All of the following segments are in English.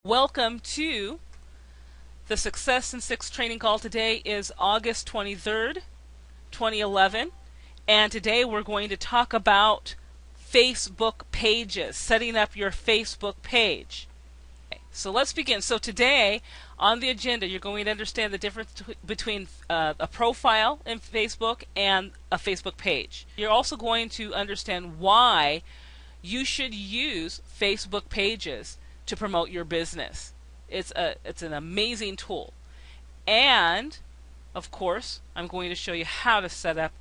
Welcome to the Success in 6 training call. Today is August 23rd, 2011, and today we're going to talk about Facebook pages, setting up your Facebook page. So let's begin. So today on the agenda, you're going to understand the difference between a profile in Facebook and a Facebook page. You're also going to understand why you should use Facebook pages to promote your business. It's an amazing tool. And of course, I'm going to show you how to set up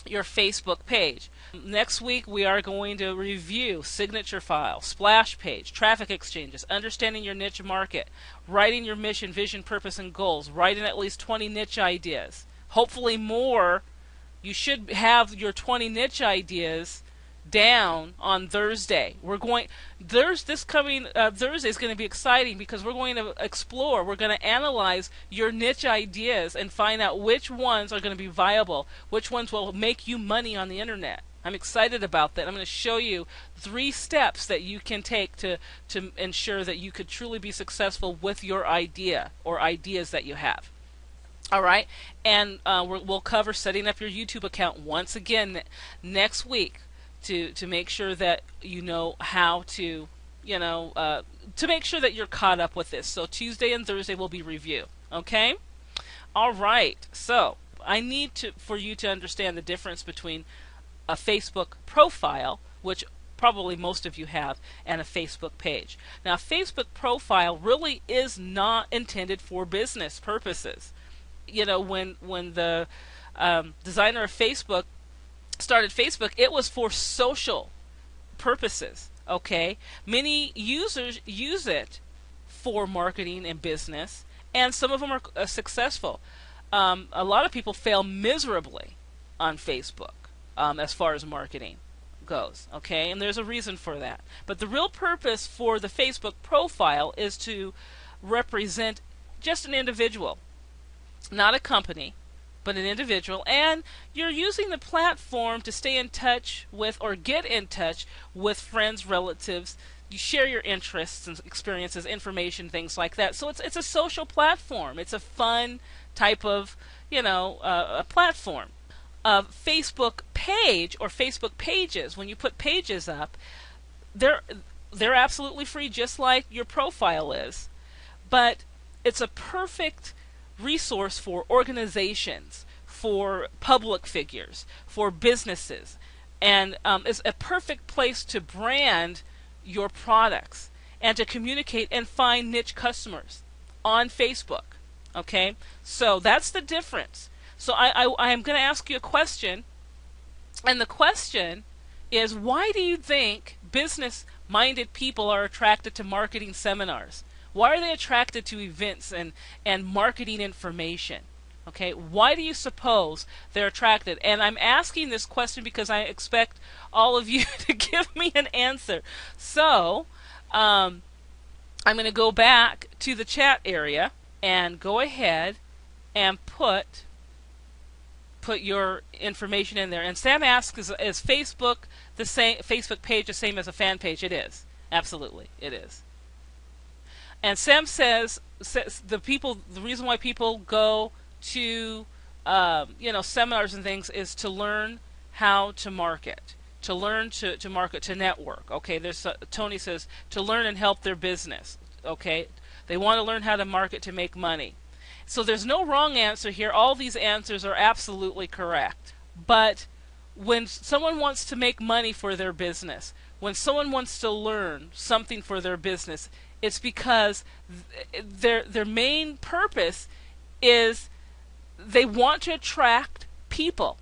your Facebook page. Next week we are going to review signature file, splash page, traffic exchanges, understanding your niche market, writing your mission, vision, purpose, and goals, writing at least 20 niche ideas. Hopefully more. You should have your 20 niche ideas down on Thursday. This coming Thursday is going to be exciting because we're going to explore, we're going to analyze your niche ideas and find out which ones are going to be viable, which ones will make you money on the internet. I'm excited about that. I'm going to show you 3 steps that you can take to ensure that you could truly be successful with your idea or ideas that you have. All right, and we'll cover setting up your YouTube account once again next week. To make sure that you know how to make sure that you're caught up with this. So Tuesday and Thursday will be review. Okay? All right. So I need for you to understand the difference between a Facebook profile, which probably most of you have, and a Facebook page. Now, a Facebook profile really is not intended for business purposes. You know, when the designer of Facebook started Facebook, it was for social purposes. Okay, many users use it for marketing and business, and some of them are successful. A lot of people fail miserably on Facebook as far as marketing goes. Okay, and there's a reason for that. But the real purpose for the Facebook profile is to represent just an individual, not a company, but an individual, and you're using the platform to stay in touch with or get in touch with friends, relatives. You share your interests and experiences, information, things like that. So it's a social platform. It's a fun type of a platform. A Facebook page or Facebook pages, when you put pages up, they're absolutely free, just like your profile is. But it's a perfect resource for organizations, for public figures, for businesses, and it's a perfect place to brand your products and to communicate and find niche customers on Facebook. Okay, so that's the difference. So I am going to ask you a question, and the question is, why do you think business-minded people are attracted to marketing seminars? Why are they attracted to events and marketing information? Okay, why do you suppose they're attracted? And I'm asking this question because I expect all of you to give me an answer. So I'm going to go back to the chat area and go ahead and put your information in there. And Sam asks, is Facebook the same? Facebook page the same as a fan page? It is. Absolutely, it is. And Sam says the reason why people go to seminars and things is to learn how to market, to learn to market, to network. Okay, there's Tony says to learn and help their business. Okay, they want to learn how to market to make money. So there's no wrong answer here. All these answers are absolutely correct. But when someone wants to make money for their business, when someone wants to learn something for their business, it's because their main purpose is they want to attract people.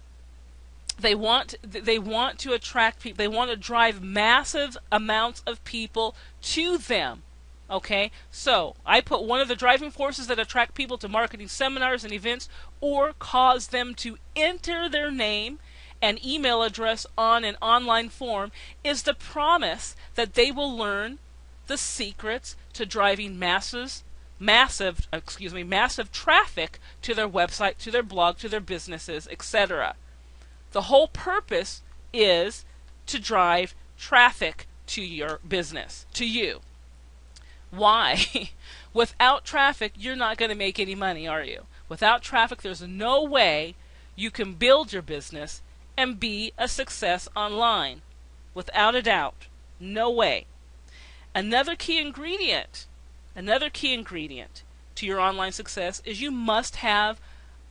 They want to attract people. They want to drive massive amounts of people to them. Okay, so I put one of the driving forces that attract people to marketing seminars and events, or cause them to enter their name and email address on an online form, is the promise that they will learn the secrets to driving massive traffic to their website, to their blog, to their businesses, etc. The whole purpose is to drive traffic to your business, to you. Why? Without traffic, you're not going to make any money, are you? Without traffic, there's no way you can build your business and be a success online. Without a doubt. No way. Another key ingredient to your online success is you must have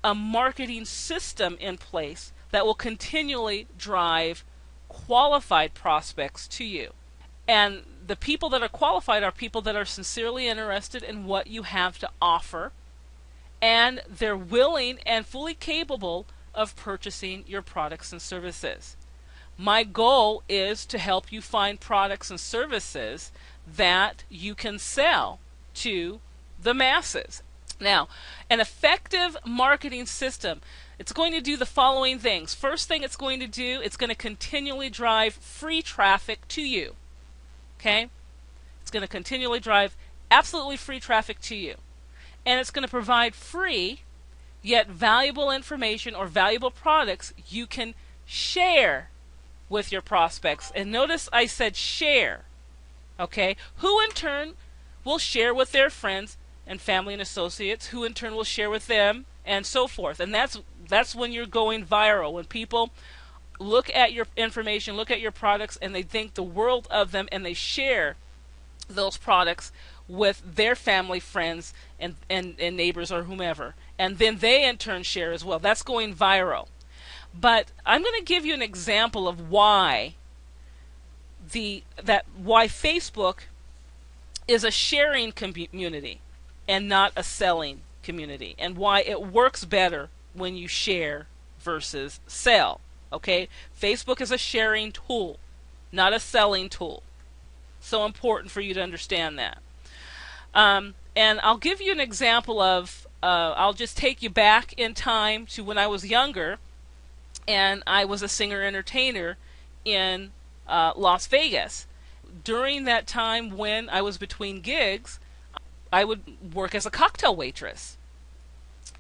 a marketing system in place that will continually drive qualified prospects to you. And the people that are qualified are people that are sincerely interested in what you have to offer, and they're willing and fully capable of purchasing your products and services. My goal is to help you find products and services that you can sell to the masses. Now, an effective marketing system, it's going to do the following things. First thing it's going to do, it's going to continually drive free traffic to you. Okay? It's going to continually drive absolutely free traffic to you. And it's going to provide free yet valuable information or valuable products you can share with your prospects. And notice I said share. Okay? Who in turn will share with their friends and family and associates, who in turn will share with them, and so forth. And that's when you're going viral, when people look at your information, look at your products, and they think the world of them, and they share those products with their family, friends, and neighbors or whomever. And then they in turn share as well. That's going viral. But I'm going to give you an example of why Facebook is a sharing community and not a selling community, and why it works better when you share versus sell. Okay? Facebook is a sharing tool, not a selling tool. So important for you to understand that. And I'll give you an example of, I'll just take you back in time to when I was younger, and I was a singer-entertainer in Las Vegas. During that time when I was between gigs, I would work as a cocktail waitress.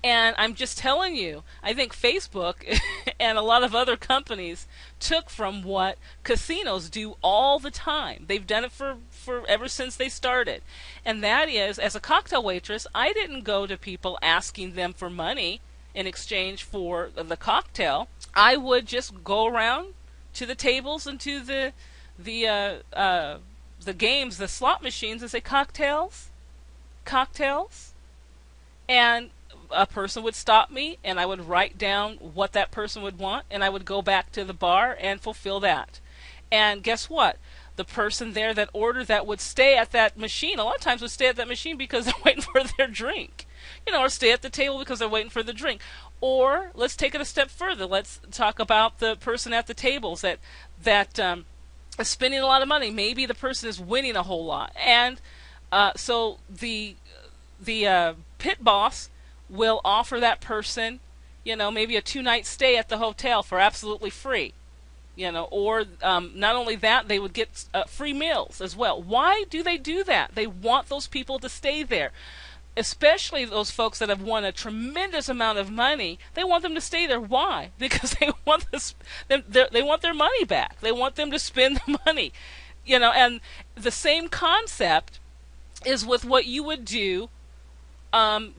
And I'm just telling you, I think Facebook and a lot of other companies took from what casinos do all the time. They've done it for ever since they started. And that is, as a cocktail waitress, I didn't go to people asking them for money in exchange for the cocktail. I would just go around to the tables and to the games, the slot machines, and say, cocktails? Cocktails? And a person would stop me, and I would write down what that person would want, and I would go back to the bar and fulfill that. And guess what? The person there that ordered that would stay at that machine. A lot of times would stay at that machine because they're waiting for their drink. Or stay at the table because they're waiting for the drink. Or let's take it a step further. Let's talk about the person at the tables that is spending a lot of money. Maybe the person is winning a whole lot. And so the pit boss will offer that person, maybe a 2-night stay at the hotel for absolutely free. Or not only that, they would get free meals as well. Why do they do that? They want those people to stay there. Especially those folks that have won a tremendous amount of money. They want them to stay there. Why? Because they want they want their money back. They want them to spend the money. And the same concept is with what you would do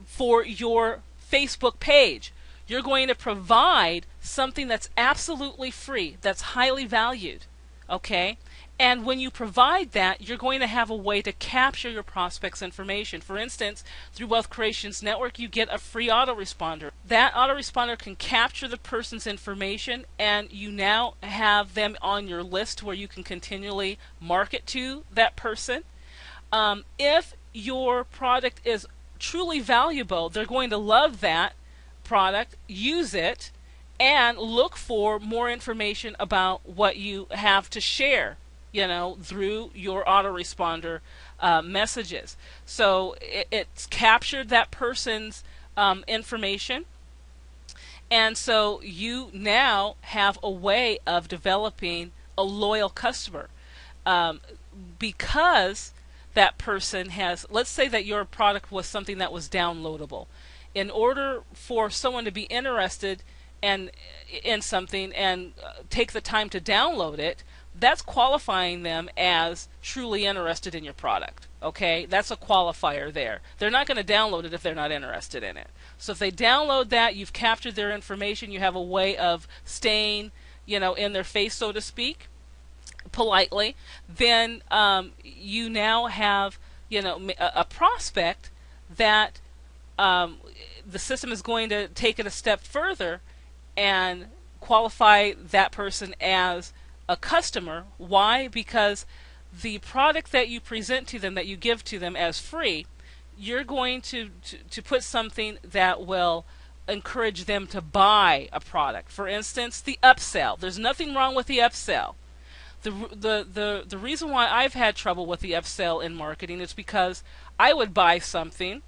for your Facebook page. You're going to provide something that's absolutely free, that's highly valued, okay? And when you provide that, you're going to have a way to capture your prospects' information. For instance, through Wealth Creations Network, you get a free autoresponder. That autoresponder can capture the person's information, and you now have them on your list where you can continually market to that person. If your product is truly valuable, they're going to love that product, use it, and look for more information about what you have to share, through your autoresponder messages. So it's captured that person's information, and so you now have a way of developing a loyal customer because that person has, let's say that your product was something that was downloadable. In order for someone to be interested in something and take the time to download it, that's qualifying them as truly interested in your product. Okay, that's a qualifier there. They're not going to download it if they're not interested in it. So if they download that, you've captured their information. You have a way of staying, in their face, so to speak, politely. Then you now have, a prospect that the system is going to take it a step further and qualify that person as a customer. Why? Because the product that you present to them, that you give to them as free, you're going to put something that will encourage them to buy a product. For instance, the upsell. There's nothing wrong with the upsell. The reason why I've had trouble with the upsell in marketing is because I would buy something,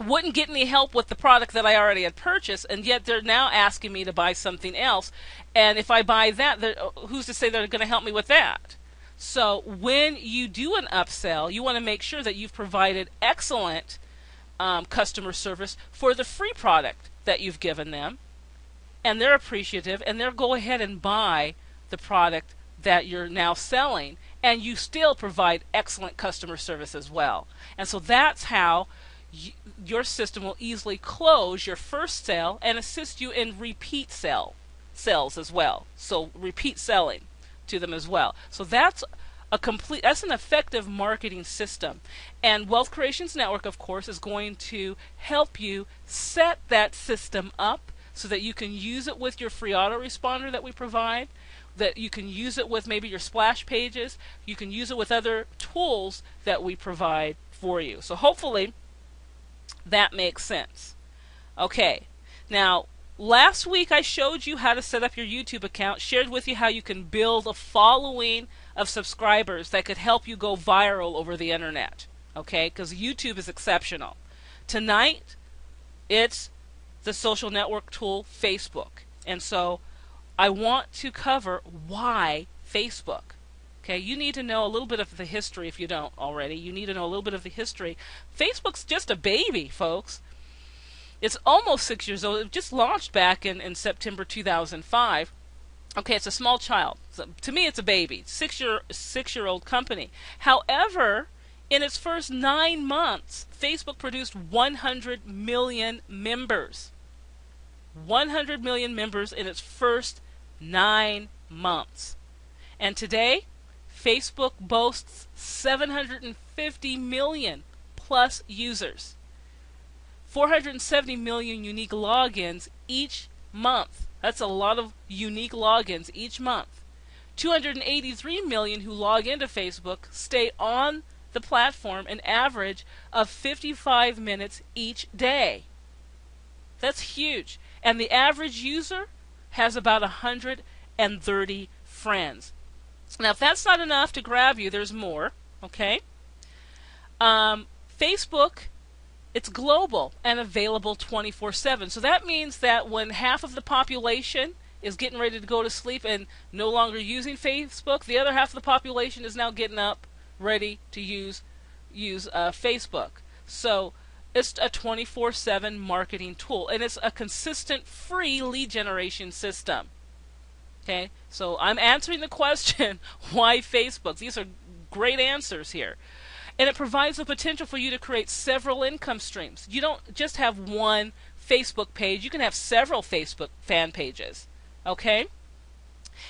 wouldn't get any help with the product that I already had purchased, and yet they're now asking me to buy something else. And if I buy that, who's to say they're going to help me with that? So when you do an upsell, you want to make sure that you've provided excellent customer service for the free product that you've given them, and they're appreciative, and they'll go ahead and buy the product that you're now selling, and you still provide excellent customer service as well. And so that's how your system will easily close your first sale and assist you in repeat sales as well. So repeat selling to them as well. So that's an effective marketing system. And Wealth Creations Network, of course, is going to help you set that system up so that you can use it with your free autoresponder that we provide, that you can use it with maybe your splash pages, you can use it with other tools that we provide for you. So hopefully that makes sense. Okay, now last week I showed you how to set up your YouTube account, shared with you how you can build a following of subscribers that could help you go viral over the internet. Okay, because YouTube is exceptional. Tonight, it's the social network tool Facebook. And so I want to cover why Facebook. Okay, you need to know a little bit of the history if you don't already. You need to know a little bit of the history. Facebook's just a baby, folks. It's almost 6 years old. It just launched back in September 2005. Okay, it's a small child. So, to me, it's a baby. Six-year-old company. However, in its first 9 months, Facebook produced 100 million members. 100 million members in its first 9 months. And today, Facebook boasts 750 million plus users. 470 million unique logins each month. That's a lot of unique logins each month. 283 million who log into Facebook stay on the platform an average of 55 minutes each day. That's huge. And the average user has about 130 friends. Now, if that's not enough to grab you, there's more. Okay? Facebook, it's global and available 24/7. So that means that when half of the population is getting ready to go to sleep and no longer using Facebook, the other half of the population is now getting up ready to use Facebook. So it's a 24/7 marketing tool, and it's a consistent free lead generation system. Okay, so I'm answering the question, why Facebook? These are great answers here. And it provides the potential for you to create several income streams. You don't just have one Facebook page. You can have several Facebook fan pages. Okay?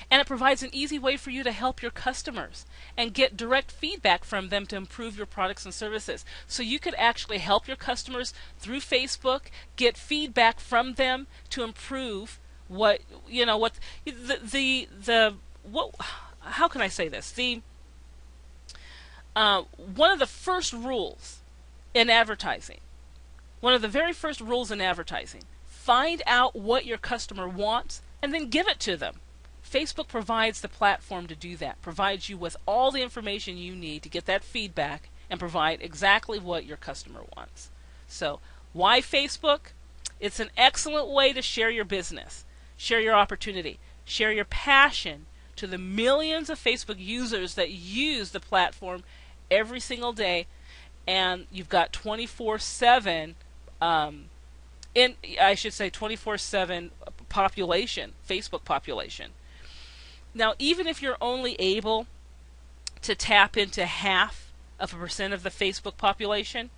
And it provides an easy way for you to help your customers and get direct feedback from them to improve your products and services. So you could actually help your customers through Facebook, get feedback from them to improve how can I say this? One of the first rules in advertising, one of the very first rules in advertising, find out what your customer wants and then give it to them. Facebook provides the platform to do that, provides you with all the information you need to get that feedback and provide exactly what your customer wants. So, why Facebook? It's an excellent way to share your business, share your opportunity, share your passion to the millions of Facebook users that use the platform every single day. And you've got 24/7 24/7 population, Facebook population. Now, even if you're only able to tap into half of a percent of the Facebook population,